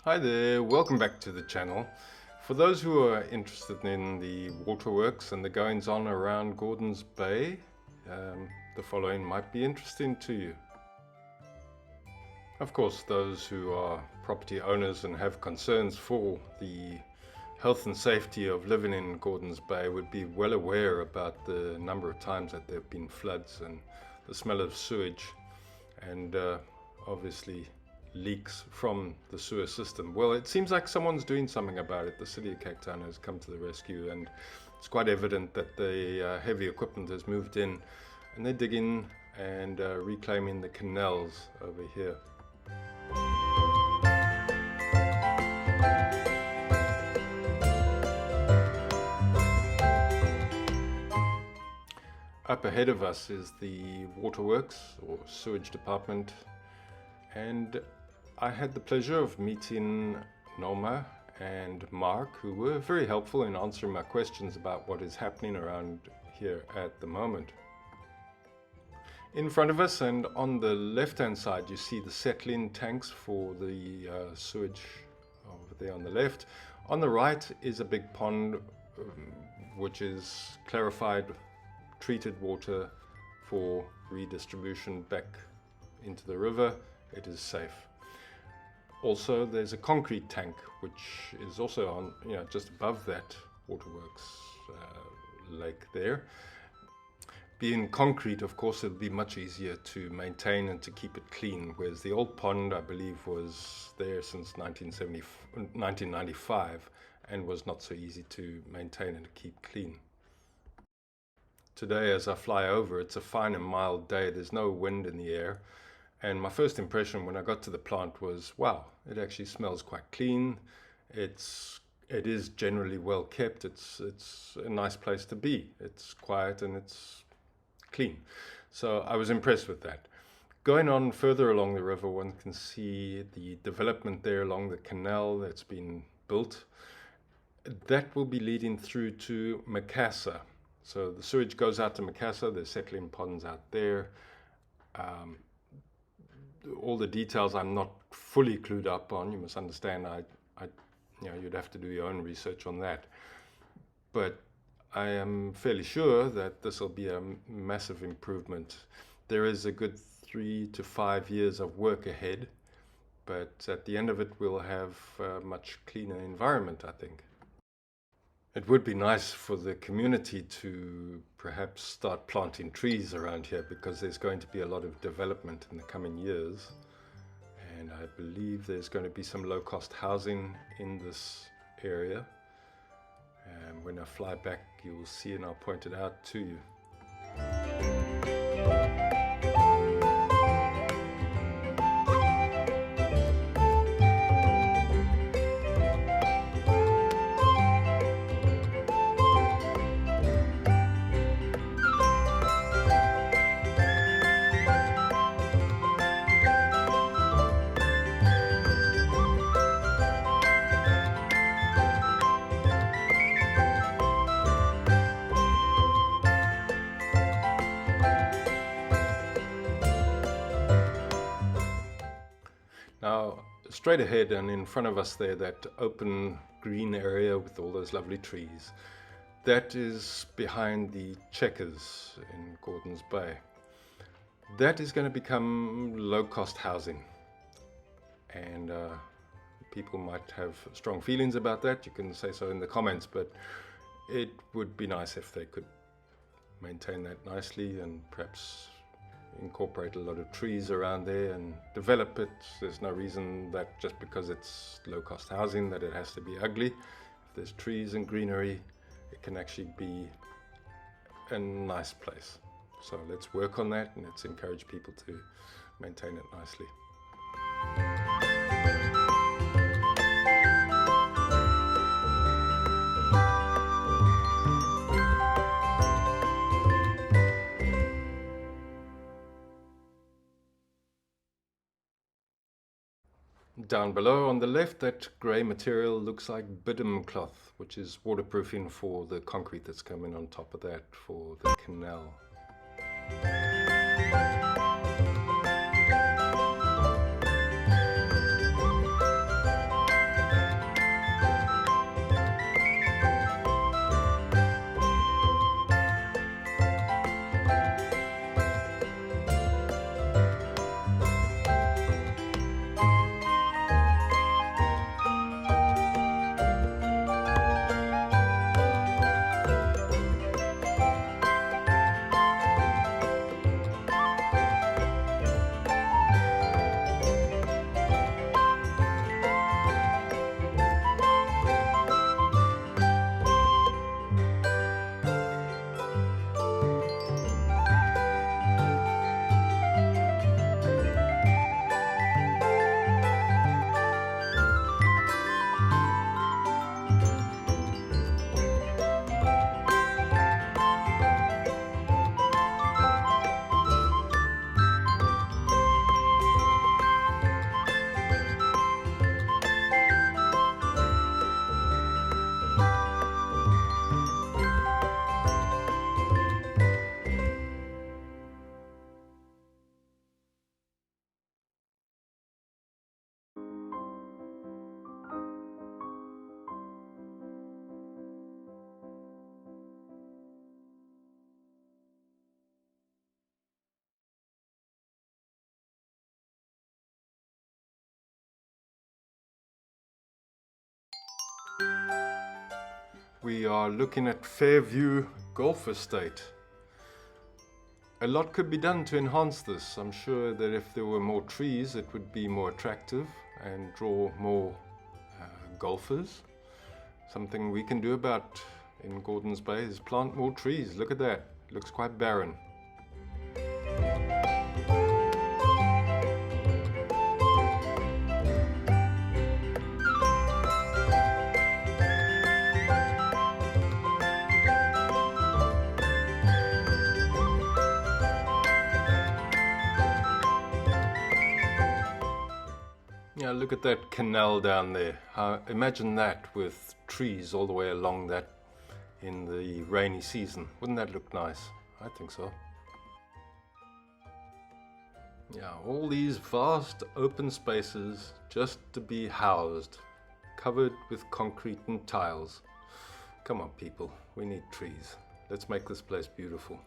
Hi there, welcome back to the channel. For those who are interested in the waterworks and the goings on around Gordons Bay, the following might be interesting to you. Of course, those who are property owners and have concerns for the health and safety of living in Gordons Bay would be well aware about the number of times that there have been floods and the smell of sewage and obviously leaks from the sewer system. Well, it seems like someone's doing something about it. The city of Cape Town has come to the rescue, and it's quite evident that the heavy equipment has moved in and they're digging and reclaiming the canals over here. Up ahead of us is the waterworks or sewage department, and I had the pleasure of meeting Norma and Mark, who were very helpful in answering my questions about what is happening around here at the moment. In front of us and on the left hand side you see the settling tanks for the sewage over there on the left. On the right is a big pond which is clarified treated water for redistribution back into the river. It is safe. Also, there's a concrete tank which is also on, just above that waterworks lake there. Being concrete, of course, it'll be much easier to maintain and to keep it clean, whereas the old pond, I believe, was there since 1995 and was not so easy to maintain and to keep clean. Today, as I fly over, it's a fine and mild day. There's no wind in the air. And my first impression when I got to the plant was, wow, it actually smells quite clean. It is generally well kept. It's a nice place to be. It's quiet and it's clean. So I was impressed with that. Going on further along the river, one can see the development there along the canal that's been built. That will be leading through to Macassar. So the sewage goes out to Macassar. There's settling ponds out there. All the details I'm not fully clued up on. You must understand, you'd have to do your own research on that. But I am fairly sure that this will be a massive improvement. There is a good 3 to 5 years of work ahead, but at the end of it, we'll have a much cleaner environment, I think. It would be nice for the community to perhaps start planting trees around here, because there's going to be a lot of development in the coming years. And I believe there's going to be some low-cost housing in this area. And when I fly back, you'll see and I'll point it out to you. Now, straight ahead and in front of us there, that open green area with all those lovely trees, that is behind the Checkers in Gordons Bay. That is going to become low-cost housing, and people might have strong feelings about that. You can say so in the comments, but it would be nice if they could maintain that nicely and perhaps incorporate a lot of trees around there and develop it. There's no reason that just because it's low-cost housing that it has to be ugly. If there's trees and greenery, it can actually be a nice place. So let's work on that and let's encourage people to maintain it nicely. Down below on the left, that grey material looks like bitumen cloth, which is waterproofing for the concrete that's coming on top of that for the canal. We are looking at Fairview Golf Estate. A lot could be done to enhance this. I'm sure that if there were more trees it would be more attractive and draw more golfers. Something we can do about in Gordons Bay is plant more trees. Look at that, it looks quite barren. Yeah, look at that canal down there. Imagine that with trees all the way along that in the rainy season. Wouldn't that look nice? I think so. Yeah, all these vast open spaces just to be housed, covered with concrete and tiles. Come on people, we need trees. Let's make this place beautiful.